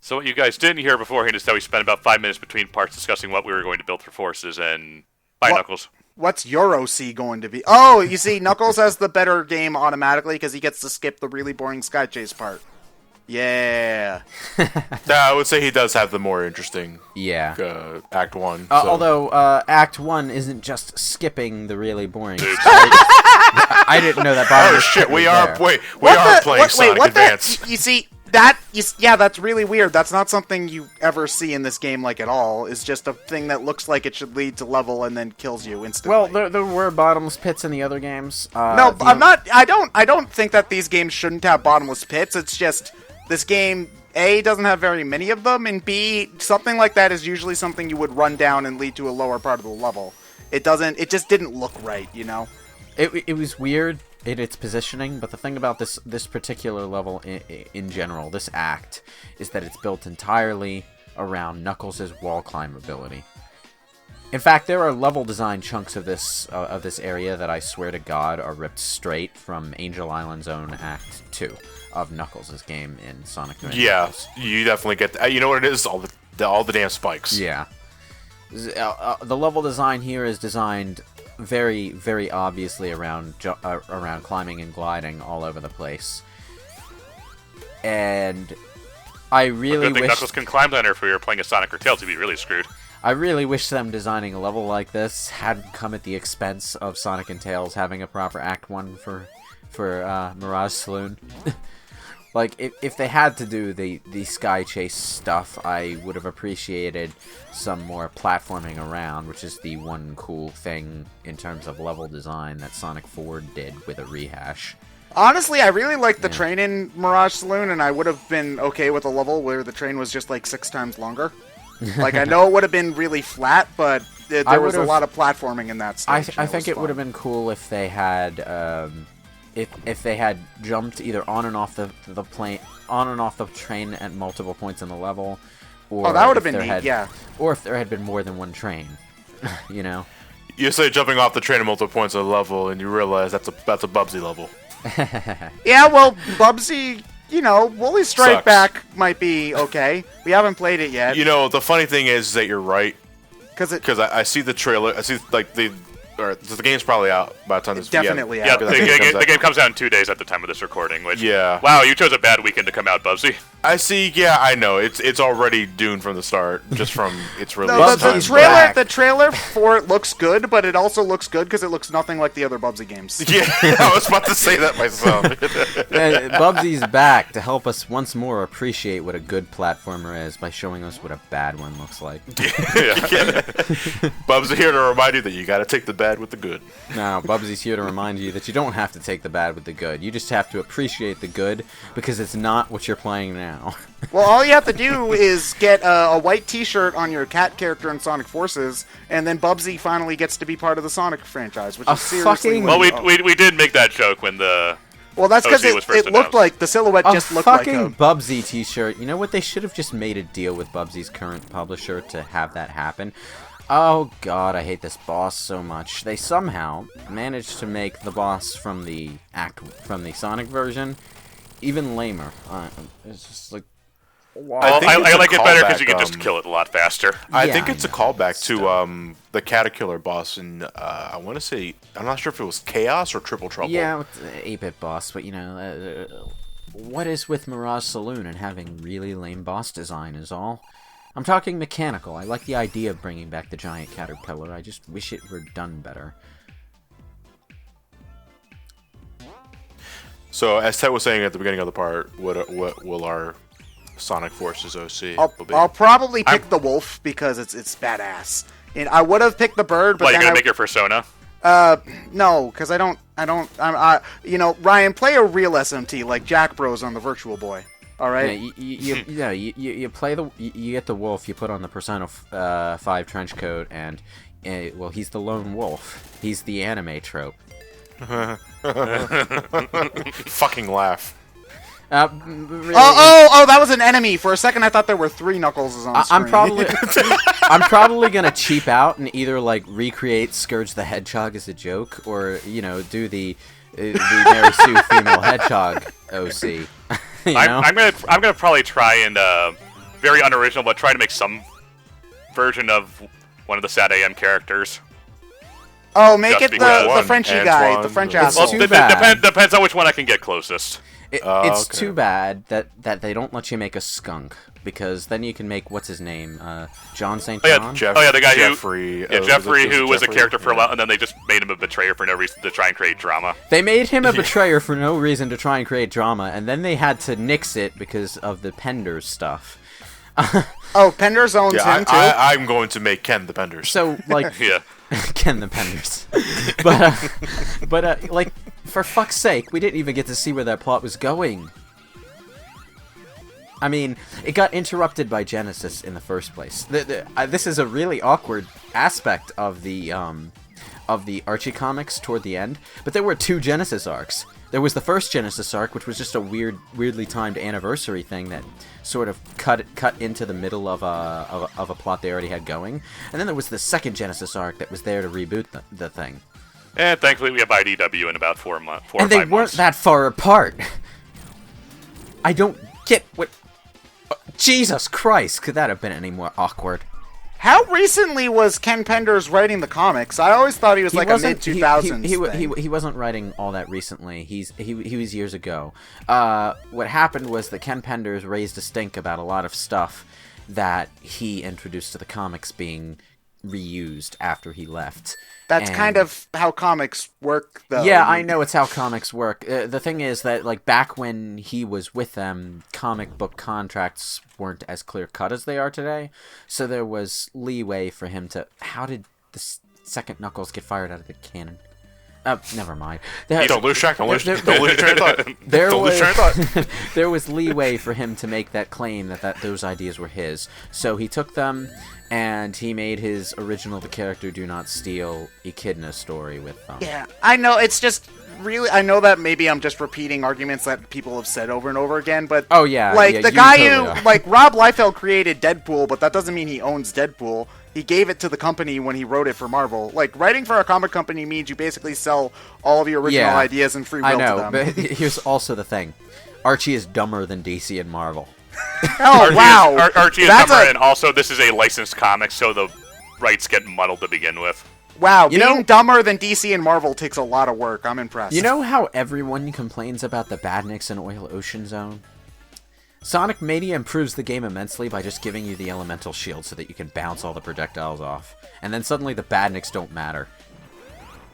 So what you guys didn't hear beforehand is that we spent about 5 minutes between parts discussing what we were going to build for forces, and bye, What? Knuckles. What's your OC going to be? Oh, you see, Knuckles has the better game automatically because he gets to skip the really boring Sky Chase part. Yeah. I would say he does have the more interesting Yeah. Act 1. Although Act 1 isn't just skipping the really boring stuff. I didn't know that bottom. Oh shit, we are playing Sonic Advance. You see, that's really weird. That's not something you ever see in this game, like, at all. It's just a thing that looks like it should lead to level and then kills you instantly. Well, there were bottomless pits in the other games. No, I'm not. I don't think that these games shouldn't have bottomless pits. It's just this game, A, doesn't have very many of them, and B, something like that is usually something you would run down and lead to a lower part of the level. It just didn't look right, you know? It was weird in its positioning, but the thing about this particular level in general, this act, is that it's built entirely around Knuckles' wall climb ability. In fact, there are level design chunks of this area that I swear to God are ripped straight from Angel Island's own Act 2 of Knuckles' game in Sonic Mania. Yeah, you definitely get that. You know what it is? All the damn spikes. Yeah. The level design here is designed very, very obviously around climbing and gliding all over the place. And I really Good thing wish Knuckles can climb down there if we were playing a Sonic or Tails, he'd be really screwed. I really wish them designing a level like this hadn't come at the expense of Sonic and Tails having a proper Act 1 for Mirage Saloon. Like, if they had to do the Sky Chase stuff, I would have appreciated some more platforming around, which is the one cool thing in terms of level design that Sonic 4 did with a rehash. Honestly, I really liked the train in Mirage Saloon, and I would have been okay with a level where the train was just like 6 times longer. Like, I know it would have been really flat, but there was a lot of platforming in that stage. I think it would have been cool if they had if they had jumped either on and off the train at multiple points in the level, or that would have been neat, yeah. Or if there had been more than one train, you know. You say jumping off the train at multiple points of the level, and you realize that's a Bubsy level. Yeah, well, Bubsy, you know, Woolly Strike Sucks. Back might be okay. We haven't played it yet. You know, the funny thing is that you're right. Because I see the trailer. I see, like, the game's probably out by the time this definitely Yeah, out. the game comes out in 2 days at the time of this recording, which... Yeah. Wow, you chose a bad weekend to come out, Bubsy. I see. Yeah, I know. It's already doomed from the start, just from its release. No, time. the trailer for it looks good, but it also looks good because it looks nothing like the other Bubsy games. Yeah, I was about to say that myself. Bubsy's back to help us once more appreciate what a good platformer is by showing us what a bad one looks like. Bub's here to remind you that you got to take the bad with the good. No, Bubsy's here to remind you that you don't have to take the bad with the good. You just have to appreciate the good because it's not what you're playing now. Well, all you have to do is get a white T-shirt on your cat character in Sonic Forces, and then Bubsy finally gets to be part of the Sonic franchise, which is seriously... Well, we did make that joke when the... Well, that's because OC was first it looked announced. like the silhouette just looked like fucking a... Bubsy t-shirt. You know what? They should have just made a deal with Bubsy's current publisher to have that happen. Oh god, I hate this boss so much. They somehow managed to make the boss from the Sonic version even lamer. It's just like, wow. I like it better because you can just kill it a lot faster. I think it's a callback to the Caterpillar boss in, I want to say, I'm not sure if it was Chaos or Triple Trouble. Yeah, with the 8-bit boss, but you know, what is with Mirage Saloon and having really lame boss design is all. I'm talking mechanical. I like the idea of bringing back the giant caterpillar. I just wish it were done better. So, as Ted was saying at the beginning of the part, what will our Sonic Forces OC be? I'll probably pick the wolf because it's badass. And I would have picked the bird, but What, then you're gonna make your persona? no, because you know, Ryan, play a real SMT like Jack Bros on the Virtual Boy. All right. Yeah, you play you get the wolf. You put on the Persona 5 trench coat, and well, he's the lone wolf. He's the anime trope. Fucking laugh. Really, oh, that was an enemy. For a second, I thought there were 3 Knuckleses on screen. I'm probably gonna cheap out and either like recreate Scourge the Hedgehog as a joke, or you know, do the Mary Sue female hedgehog OC. You know? I'm gonna probably try and very unoriginal, but try to make some version of one of the Sad AM characters. Oh, make Just it because- the Frenchy guy, Antoine, the French Well, asshole. too bad. Depends on which one I can get closest. It's okay. too bad that they don't let you make a skunk, because then you can make, what's his name, John St. Oh yeah, John? the guy Jeffrey. Jeffrey, who was a Jeffrey? character for a Yeah. while, and then they just made him a betrayer for no reason to try and create drama. They made him a betrayer for no reason to try and create drama, and then they had to nix it because of the Penders stuff. Oh, Penders owns Yeah, him too. I'm going to make Ken the Penders. So, like, Yeah. Ken the Penders. but like, for fuck's sake, we didn't even get to see where that plot was going. I mean, it got interrupted by Genesis in the first place. This is a really awkward aspect of the Archie comics toward the end. But there were 2 Genesis arcs. There was the first Genesis arc, which was just a weirdly timed anniversary thing that sort of cut into the middle of a plot they already had going. And then there was the second Genesis arc that was there to reboot the thing. And thankfully, we have IDW in about 4 months. And they weren't that far apart. I don't get what... Jesus Christ, could that have been any more awkward? How recently was Ken Penders writing the comics? I always thought he was like a mid-2000s he wasn't writing all that recently. He was years ago. What happened was that Ken Penders raised a stink about a lot of stuff that he introduced to the comics being reused after he left. That's And- kind of how comics work, though. Yeah, I know it's how comics work. The thing is that, like, back when he was with them, comic book contracts weren't as clear-cut as they are today, so there was leeway for him to... How did the second Knuckles get fired out of the cannon? Never mind. Don't lose track. Don't lose train of thought. There Don't lose train of thought. there was leeway for him to make that claim that those ideas were his. So he took them, and he made his original The Character Do Not Steal Echidna story with them. Yeah, I know. It's just really... I know that maybe I'm just repeating arguments that people have said over and over again, but... Oh, yeah. Like, yeah, the you guy totally who... are. Like, Rob Liefeld created Deadpool, but that doesn't mean he owns Deadpool. He gave it to the company when he wrote it for Marvel. Like, writing for a comic company means you basically sell all of your original Yeah, ideas and free will I know, to them. but here's also the thing. Archie is dumber than DC and Marvel. Oh, wow! Archie is That's number, a- and also this is a licensed comic, so the rights get muddled to begin with. Wow, You being know- dumber than DC and Marvel takes a lot of work. I'm impressed. You know how everyone complains about the Badniks in Oil Ocean Zone? Sonic Mania improves the game immensely by just giving you the elemental shield so that you can bounce all the projectiles off. And then suddenly the Badniks don't matter.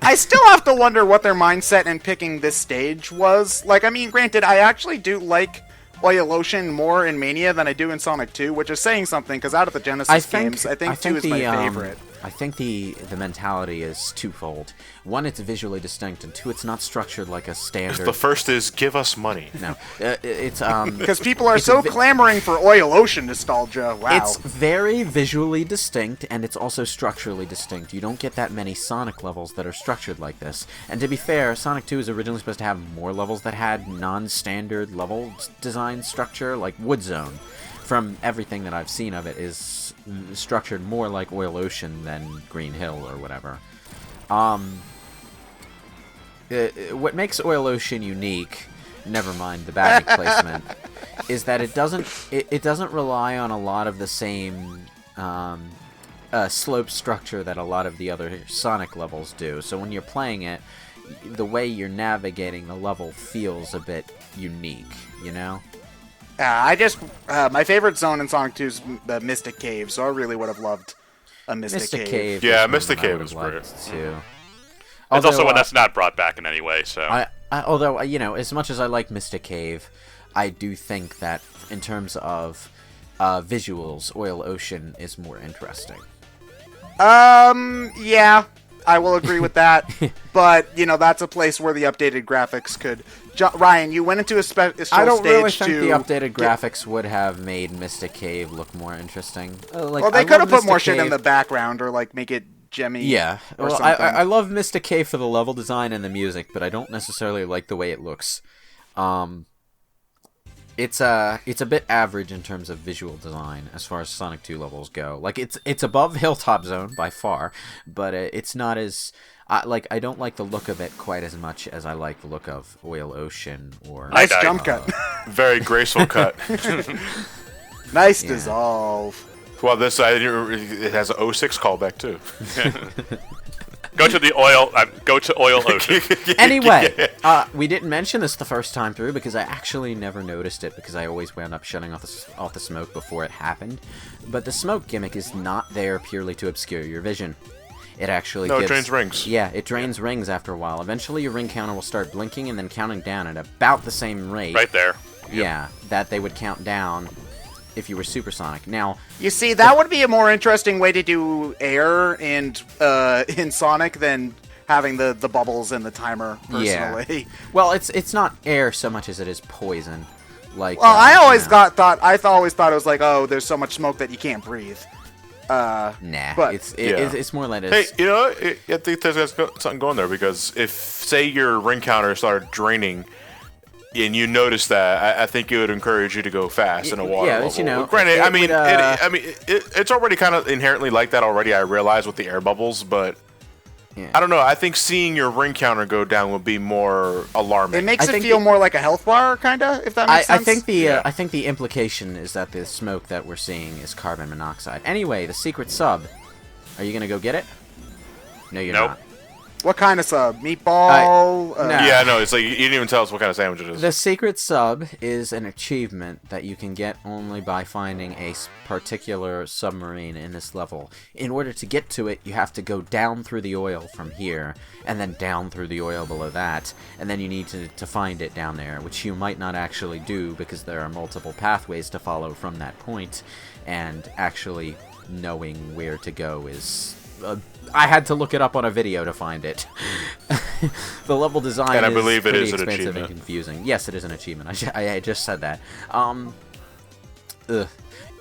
I still have to wonder what their mindset in picking this stage was. Like, I mean, granted, I actually do like Oil Ocean more in Mania than I do in Sonic 2, which is saying something, because out of the Genesis games, I think 2 is my favorite. I think the mentality is twofold. One, it's visually distinct, and 2, it's not structured like a standard... The first is give us money. No, it's Because people are it's so a clamoring for Oil Ocean nostalgia. Wow. It's very visually distinct, and it's also structurally distinct. You don't get that many Sonic levels that are structured like this. And to be fair, Sonic 2 is originally supposed to have more levels that had non-standard level design structure, like Wood Zone. From everything that I've seen of it, is structured more like Oil Ocean than Green Hill or whatever. What makes Oil Ocean unique, never mind the badnik placement, is that it doesn't rely on a lot of the same slope structure that a lot of the other Sonic levels do. So when you're playing it, the way you're navigating the level feels a bit unique, you know? My favorite zone in Sonic 2 is the Mystic Cave, so I really would have loved a Mystic Cave. Yeah, is Mystic one that I Cave would is have great. liked, too. It's also Although, one that's not brought back in any way, so... although, you know, as much as I like Mystic Cave, I do think that in terms of visuals, Oil Ocean is more interesting. Yeah, I will agree with that. But, you know, that's a place where the updated graphics could... Ryan, you went into a special stage to... I don't really think the updated graphics would have made Mystic Cave look more interesting. Well, they could have put more shit in the background, or, like, make it gemmy. Yeah, or well, something. I love Mystic Cave for the level design and the music, but I don't necessarily like the way it looks. It's a bit average in terms of visual design as far as Sonic 2 levels go. Like, it's above Hilltop Zone by far, but it's not as... I don't like the look of it quite as much as I like the look of Oil Ocean or... Nice jump cut. Very graceful cut. Nice Yeah. dissolve. Well, this it has an 06 callback too. Go to the oil. Go to oil ocean. Anyway, we didn't mention this the first time through because I actually never noticed it because I always wound up shutting off the smoke before it happened. But the smoke gimmick is not there purely to obscure your vision. It actually No, it gives, drains rings. Yeah, it drains rings after a while. Eventually, your ring counter will start blinking and then counting down at about the same rate. Right there. Yeah, that they would count down if you were supersonic. Now, You see, that would be a more interesting way to do air in Sonic than having the bubbles and the timer, personally. yeah. Well, it's not air so much as it is poison. Like, Well, I always you know. always thought it was like, oh, there's so much smoke that you can't breathe. Nah, but- it's more like Hey, it's. you know, I think there's something going there because if, say, your ring counter started draining, and you notice that, I think it would encourage you to go fast in a water yeah, level. it's, you know, Granted, it I mean, would, it's already kind of inherently like that already. I realize with the air bubbles, but Yeah. I don't know. I think seeing your ring counter go down would be more alarming. It makes I it think feel the- more like a health bar, kind of, if that makes I sense. think the Yeah. I think the implication is that the smoke that we're seeing is carbon monoxide. Anyway, the secret sub. Are you gonna go get it? No, you're Nope. not. What kind of sub? Meatball? no. Yeah, no, it's like you didn't even tell us what kind of sandwich it is. The secret sub is an achievement that you can get only by finding a particular submarine in this level. In order to get to it, you have to go down through the oil from here, and then down through the oil below that, and then you need to find it down there, which you might not actually do because there are multiple pathways to follow from that point, and actually knowing where to go is... I had to look it up on a video to find it. The level design And I is believe it pretty is an expensive and achievement. confusing. Yes, it is an achievement. I just said that.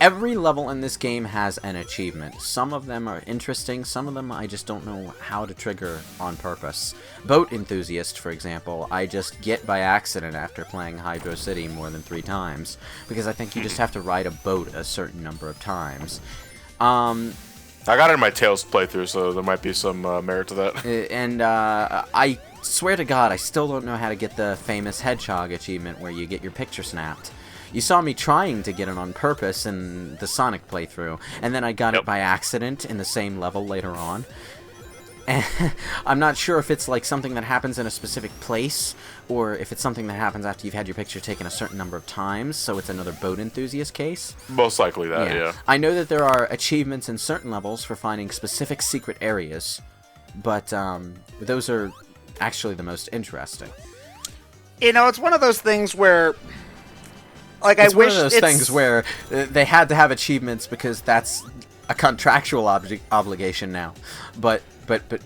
Every level in this game has an achievement. Some of them are interesting, some of them I just don't know how to trigger on purpose. Boat Enthusiast, for example, I just get by accident after playing Hydro City more than 3 times, because I think you just have to ride a boat a certain number of times. I got it in my Tails playthrough, so there might be some merit to that. And I swear to God, I still don't know how to get the famous Hedgehog achievement where you get your picture snapped. You saw me trying to get it on purpose in the Sonic playthrough, and then I got it by accident in the same level later on. And I'm not sure if it's like something that happens in a specific place, or if it's something that happens after you've had your picture taken a certain number of times, so it's another Boat Enthusiast case. Most likely that, yeah. I know that there are achievements in certain levels for finding specific secret areas, but those are actually the most interesting. You know, it's one of those things where... Like, It's I one wish of those things where they had to have achievements because that's a contractual obligation now, but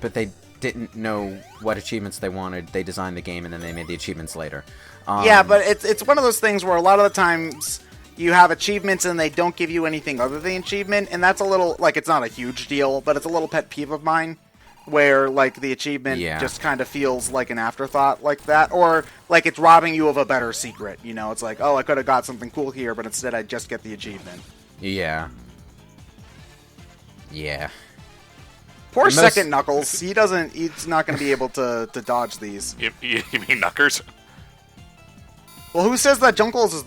they didn't know what achievements they wanted. They designed the game and then they made the achievements later. Yeah, but it's one of those things where a lot of the times you have achievements and they don't give you anything other than the achievement, and that's a little, like, it's not a huge deal, but it's a little pet peeve of mine, where, like, the achievement just kind of feels like an afterthought like that, or, like, it's robbing you of a better secret, you know? It's like, oh, I could have got something cool here, but instead I just get the achievement. Yeah. Yeah. Poor The most- second Knuckles, he's not going to be able to dodge these. You mean Knuckers? Well, who says that Junkles is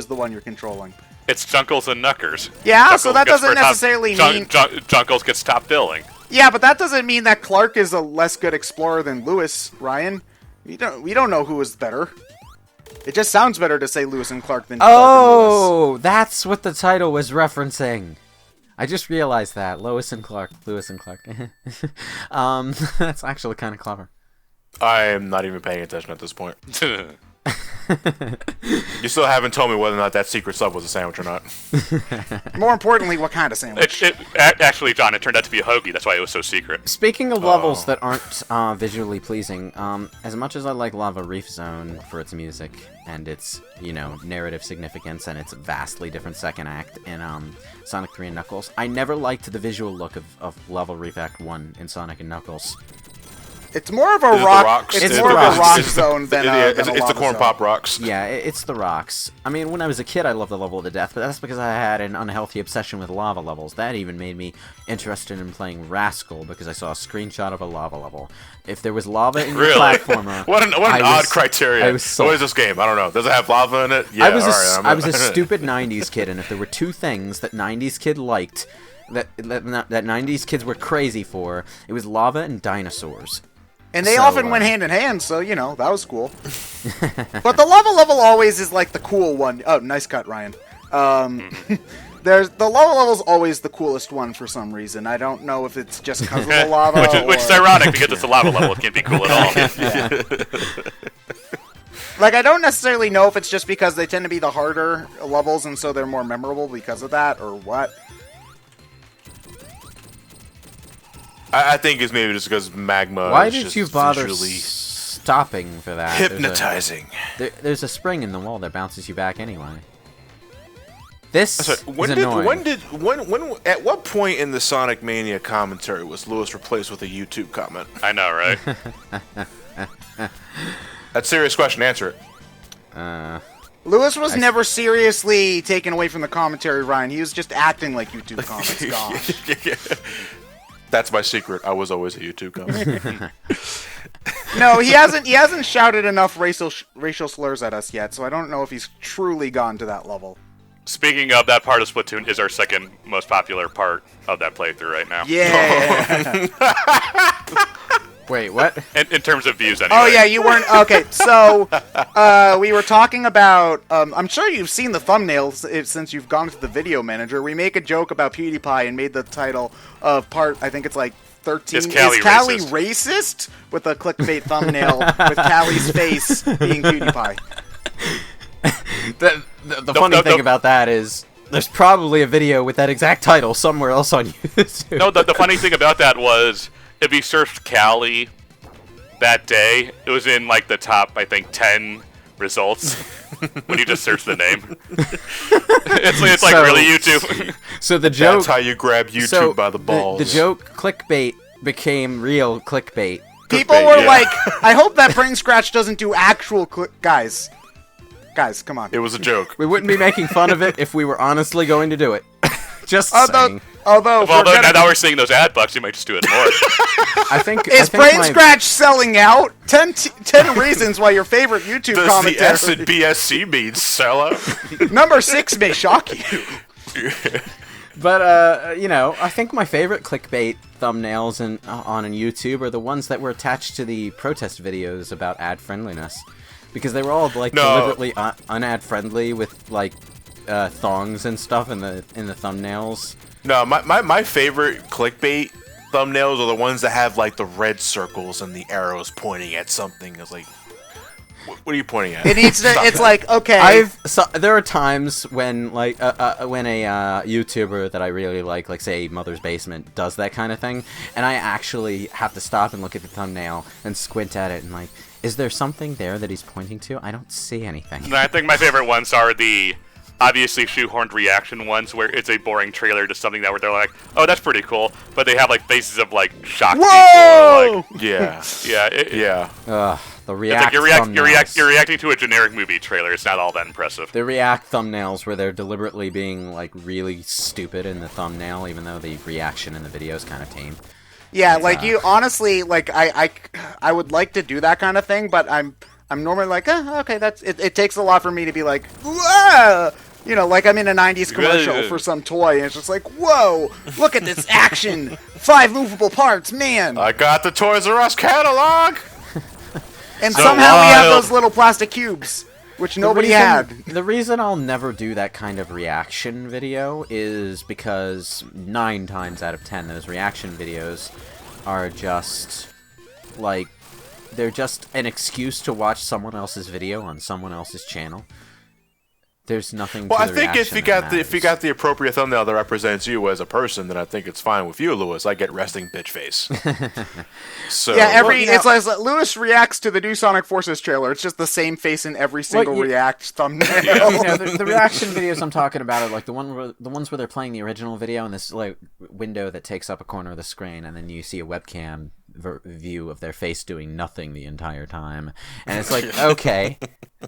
the one you're controlling? It's Junkles and Knuckers. Yeah, so that gets doesn't for top- necessarily mean... Junkles gets top billing. Yeah, but that doesn't mean that Clark is a less good explorer than Lewis, Ryan. We don't know who is better. It just sounds better to say Lewis and Clark than Clark and Lewis. Oh, that's what the title was referencing. I just realized that. Lewis and Clark. That's actually kind of clever. I am not even paying attention at this point. You still haven't told me whether or not that secret sub was a sandwich or not. More importantly, what kind of sandwich? Actually, John, it turned out to be a hoagie. That's why it was so secret. Speaking of levels that aren't visually pleasing, as much as I like Lava Reef Zone for its music and its, narrative significance and its vastly different second act in Sonic 3 and Knuckles, I never liked the visual look of Lava Reef Act 1 in Sonic and Knuckles. It's more of a Is it rock. the rocks? It's It's more the of a rocks. rock It's the- zone than it's a the lava corn zone. pop rocks. Yeah, it's the rocks. I mean, when I was a kid, I loved the level to death, but that's because I had an unhealthy obsession with lava levels. That even made me interested in playing Rascal because I saw a screenshot of a lava level. If there was lava in your Really? platformer, What an I odd was- criteria. I was sold. What is this game? I don't know. Does it have lava in it? Yeah, I was all right, a stupid '90s kid, and if there were two things that '90s kid liked, that 90s kids were crazy for, it was lava and dinosaurs. And they So, often went hand in hand, so, you know, that was cool. But the lava level always is, like, the cool one. Oh, nice cut, Ryan. There's the lava level's always the coolest one for some reason. I don't know if it's just because of the lava which is or... ironic because it's a lava level. It can't be cool at all. Like, I don't necessarily know if it's just because they tend to be the harder levels and so they're more memorable because of that, or what. I think it's maybe just because magma. Why is did just you bother visually stopping for that? hypnotizing? There's a spring in the wall that bounces you back anyway. This Sorry, is annoying. At what point in the Sonic Mania commentary was Lewis replaced with a YouTube comment? I know, right? That's a serious question. Answer it. Lewis was never seriously taken away from the commentary, Ryan. He was just acting like YouTube comments. Gosh. That's my secret. I was always a YouTube comment. No, he hasn't shouted enough racial slurs at us yet, so I don't know if he's truly gone to that level. Speaking of, that part of Splatoon is our second most popular part of that playthrough right now. Yeah. Wait, what? In terms of views, anyway. Oh yeah, you weren't okay. So we were talking about. I'm sure you've seen the thumbnails since you've gone to the video manager. We make a joke about PewDiePie and made the title of part. I think it's like 13. Is Callie racist? With a clickbait thumbnail with Callie's face being PewDiePie. The funny thing about that is there's probably a video with that exact title somewhere else on YouTube. No, the funny thing about that was if you searched Callie that day, it was in like the top, I think, 10 results when you just search the name. it's like So- really YouTube. So the joke. That's how you grab YouTube so by the balls. The joke clickbait became real clickbait. People Clickbait, were yeah. like, "I hope that BrainScratch doesn't do actual guys." Guys, come on. It was a joke. We wouldn't be making fun of it if we were honestly going to do it. Just Although, saying. although, if Well, we're gonna now we're seeing those ad bucks. You might just do it more. I think Is I think BrainScratch selling out? 10 reasons why your favorite YouTube Does commentary the S and BSC means sellout? number 6 may shock you. But you know, I think my favorite clickbait thumbnails on YouTube are the ones that were attached to the protest videos about ad friendliness, because they were all like No. deliberately unad friendly with like thongs and stuff in the thumbnails. No, my favorite clickbait thumbnails are the ones that have like the red circles and the arrows pointing at something. It's like, what are you pointing at? It needs to. Stop It's that. like, okay. There are times when like when a YouTuber that I really like say Mother's Basement, does that kind of thing, and I actually have to stop and look at the thumbnail and squint at it and like, is there something there that he's pointing to? I don't see anything. And I think my favorite ones are the obviously shoehorned reaction ones where it's a boring trailer to something that where they're like, oh, that's pretty cool, but they have like faces of like shocked Whoa! people. Or, like, yeah, yeah. yeah. The It's react like thumbnails. you're reacting to a generic movie trailer. It's not all that impressive. The react thumbnails where they're deliberately being like really stupid in the thumbnail, even though the reaction in the video is kind of tame. Yeah, like you honestly, like I would like to do that kind of thing, but I'm normally like, okay, that's it. It takes a lot for me to be like, whoa! You know, like I'm in a 90s commercial for some toy, and it's just like, whoa, look at this action! 5 movable parts, man! I got the Toys R Us catalog. And So somehow we have wild. those little plastic cubes, which nobody had. The reason I'll never do that kind of reaction video is because 9 times out of 10, those reaction videos are just like, they're just an excuse to watch someone else's video on someone else's channel. There's nothing. Well, to I the think if reaction you that got if you got the appropriate thumbnail that represents you as a person, then I think it's fine with you, Lewis. I get resting bitch face. So Yeah, Well, you know- it's like Lewis reacts to the new Sonic Forces trailer. It's just the same face in every single you- React thumbnail. You know, the reaction videos I'm talking about are like the ones where they're playing the original video in this like window that takes up a corner of the screen, and then you see a webcam view of their face doing nothing the entire time. And it's like, okay,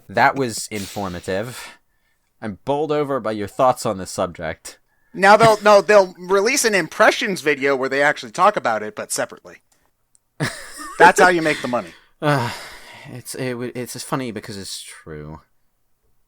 that was informative. I'm bowled over by your thoughts on this subject. Now they'll release an impressions video where they actually talk about it, but separately. That's how you make the money. It's funny because it's true.